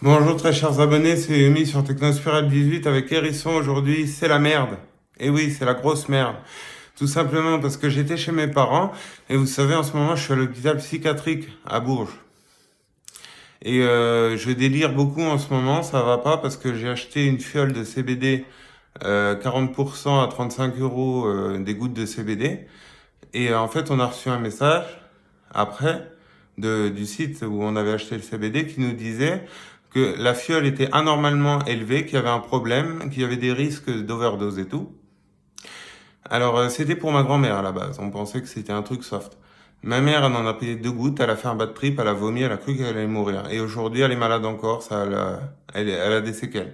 Bonjour très chers abonnés, c'est Emi sur Technospiral 18 avec Hérisson. Aujourd'hui, c'est la merde. Et oui, c'est la grosse merde. Tout simplement parce que j'étais chez mes parents et vous savez, en ce moment, je suis à l'hôpital psychiatrique à Bourges. Et je délire beaucoup en ce moment, ça va pas parce que j'ai acheté une fiole de CBD 40% à 35 euros des gouttes de CBD. Et en fait, on a reçu un message après du site où on avait acheté le CBD qui nous disait que la fiole était anormalement élevée, qu'il y avait un problème, qu'il y avait des risques d'overdose et tout. Alors, c'était pour ma grand-mère à la base. On pensait que c'était un truc soft. Ma mère, elle en a payé 2 gouttes, elle a fait un bad trip, elle a vomi, elle a cru qu'elle allait mourir. Et aujourd'hui, elle est malade encore, elle a des séquelles.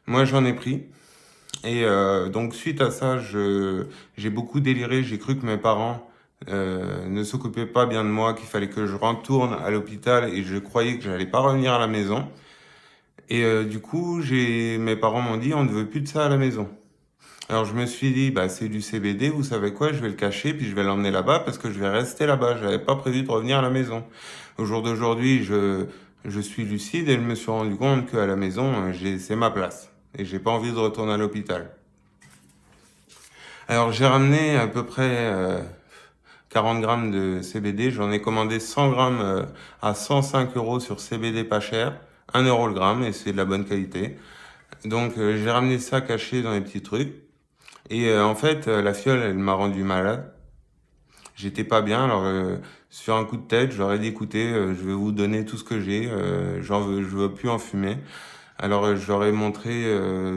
Moi, j'en ai pris. Et donc, suite à ça, j'ai beaucoup déliré. J'ai cru que mes parents ne s'occupaient pas bien de moi, qu'il fallait que je retourne à l'hôpital et je croyais que j'allais pas revenir à la maison. Et du coup, mes parents m'ont dit, on ne veut plus de ça à la maison. Alors je me suis dit, bah c'est du CBD, vous savez quoi, je vais le cacher, puis je vais l'emmener là-bas parce que je vais rester là-bas. J'avais pas prévu de revenir à la maison. Au jour d'aujourd'hui, je suis lucide et je me suis rendu compte qu'à la maison, c'est ma place. Et j'ai pas envie de retourner à l'hôpital. Alors j'ai ramené à peu près 40 grammes de CBD. J'en ai commandé 100 grammes à 105 euros sur CBD pas cher. 1 euro le gramme et c'est de la bonne qualité. Donc j'ai ramené ça caché dans les petits trucs. Et en fait, la fiole, elle m'a rendu malade. J'étais pas bien, alors sur un coup de tête, je leur ai dit écoutez, je vais vous donner tout ce que j'ai, je veux plus en fumer. Alors je leur ai montré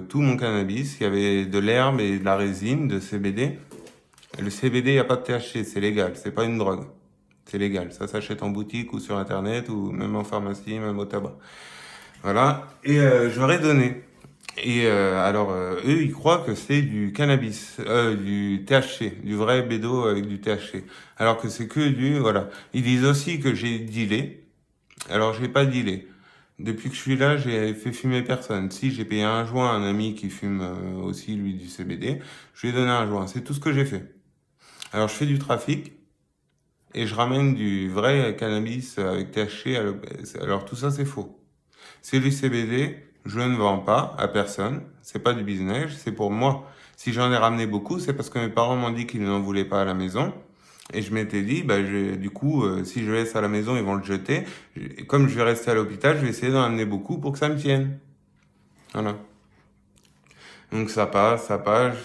tout mon cannabis, il y avait de l'herbe et de la résine de CBD. Le CBD, il n'y a pas de THC, c'est légal, c'est pas une drogue. C'est légal, ça s'achète en boutique ou sur internet ou même en pharmacie, même au tabac. Voilà, et je leur ai donné. Et alors, eux, ils croient que c'est du cannabis, du THC, du vrai bédo avec du THC. Alors que c'est que voilà. Ils disent aussi que j'ai dealé. Alors, j'ai pas dealé. Depuis que je suis là, j'ai fait fumer personne. Si, j'ai payé un joint à un ami qui fume aussi, lui, du CBD. Je lui ai donné un joint. C'est tout ce que j'ai fait. Alors, je fais du trafic et je ramène du vrai cannabis avec THC. Alors, tout ça, c'est faux. C'est du CBD, je ne vends pas à personne. C'est pas du business, c'est pour moi. Si j'en ai ramené beaucoup, c'est parce que mes parents m'ont dit qu'ils n'en voulaient pas à la maison. Et je m'étais dit, bah, du coup, si je laisse à la maison, ils vont le jeter. Et comme je vais rester à l'hôpital, je vais essayer d'en amener beaucoup pour que ça me tienne. Voilà. Donc ça passe, ça passe.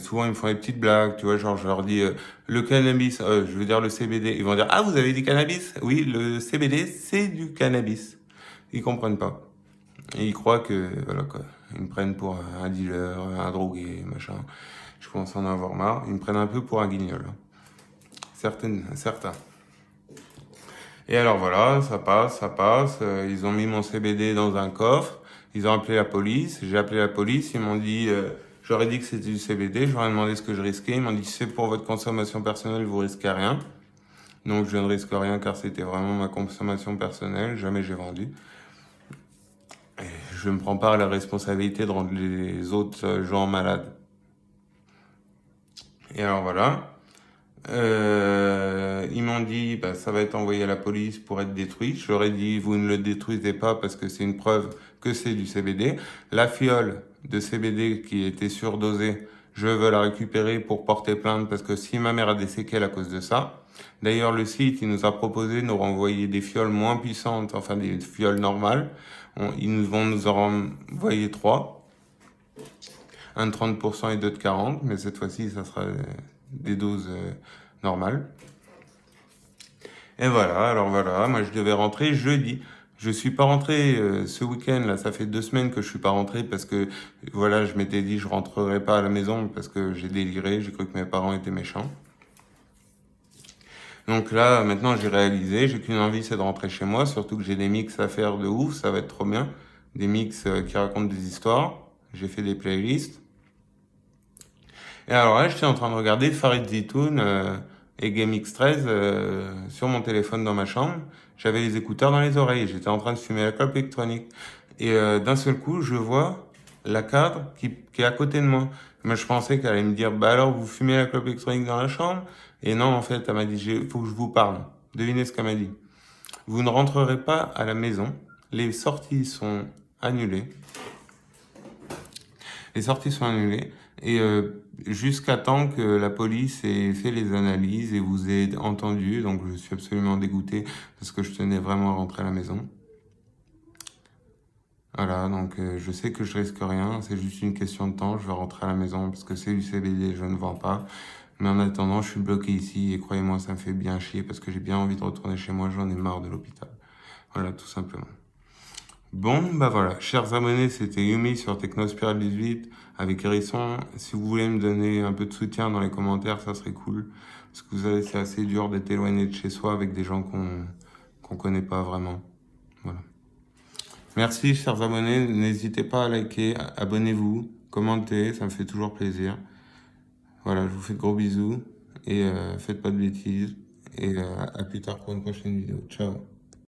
Souvent, ils me font des petites blagues, tu vois, genre je leur dis le cannabis, je veux dire le CBD. Ils vont dire, ah, vous avez du cannabis? Oui, le CBD, c'est du cannabis. Ils comprennent pas. Et ils croient que, voilà quoi, ils me prennent pour un dealer, un drogué, machin. Je commence à en avoir marre. Ils me prennent un peu pour un guignol. Certains. Et alors voilà, ça passe, ça passe. Ils ont mis mon CBD dans un coffre. Ils ont appelé la police. J'ai appelé la police. Ils m'ont dit, j'aurais dit que c'était du CBD. Je leur ai demandé ce que je risquais. Ils m'ont dit, c'est pour votre consommation personnelle, vous risquez rien. Donc je ne risque rien car c'était vraiment ma consommation personnelle. Jamais j'ai vendu. Et je ne prends pas la responsabilité de rendre les autres gens malades. Et alors voilà. Ils m'ont dit, bah, ça va être envoyé à la police pour être détruit. Je leur ai dit, vous ne le détruisez pas parce que c'est une preuve que c'est du CBD. La fiole de CBD qui était surdosée, je veux la récupérer pour porter plainte parce que si ma mère a des séquelles à cause de ça. D'ailleurs, le site, il nous a proposé de nous renvoyer des fioles moins puissantes, enfin des fioles normales. Ils vont nous en renvoyer 3. Un de 30% et deux de 40%, mais cette fois-ci, ça sera des doses normales. Et voilà, alors voilà, moi je devais rentrer jeudi. Je suis pas rentré ce week-end, là, ça fait 2 semaines que je suis pas rentré parce que, voilà, je m'étais dit je rentrerai pas à la maison parce que j'ai déliré, j'ai cru que mes parents étaient méchants. Donc là, maintenant j'ai réalisé, j'ai qu'une envie, c'est de rentrer chez moi, surtout que j'ai des mix à faire de ouf, ça va être trop bien. Des mix qui racontent des histoires. J'ai fait des playlists. Et alors là, j'étais en train de regarder Farid Zitoun et Game X13 sur mon téléphone dans ma chambre. J'avais les écouteurs dans les oreilles. J'étais en train de fumer la clope électronique. Et d'un seul coup, je vois la cadre qui est à côté de moi. Mais je pensais qu'elle allait me dire, bah alors, vous fumez la clope électronique dans la chambre? Et non, en fait, elle m'a dit, faut que je vous parle. Devinez ce qu'elle m'a dit. Vous ne rentrerez pas à la maison Les sorties sont annulées. Les sorties sont annulées et jusqu'à temps que la police ait fait les analyses et vous ait entendu. Donc je suis absolument dégoûté parce que je tenais vraiment à rentrer à la maison. Voilà, donc je sais que je risque rien, c'est juste une question de temps, je vais rentrer à la maison parce que c'est du CBD, je ne vends pas. Mais en attendant, je suis bloqué ici et croyez-moi, ça me fait bien chier parce que j'ai bien envie de retourner chez moi, j'en ai marre de l'hôpital. Voilà, tout simplement. Bon, bah voilà, chers abonnés, c'était Yumi sur Technospiral 18 avec Hérisson. Si vous voulez me donner un peu de soutien dans les commentaires, ça serait cool. Parce que vous savez, c'est assez dur d'être éloigné de chez soi avec des gens qu'on connaît pas vraiment. Voilà. Merci, chers abonnés. N'hésitez pas à liker, abonnez-vous, commentez, ça me fait toujours plaisir. Voilà, je vous fais de gros bisous et faites pas de bêtises. Et à plus tard pour une prochaine vidéo. Ciao.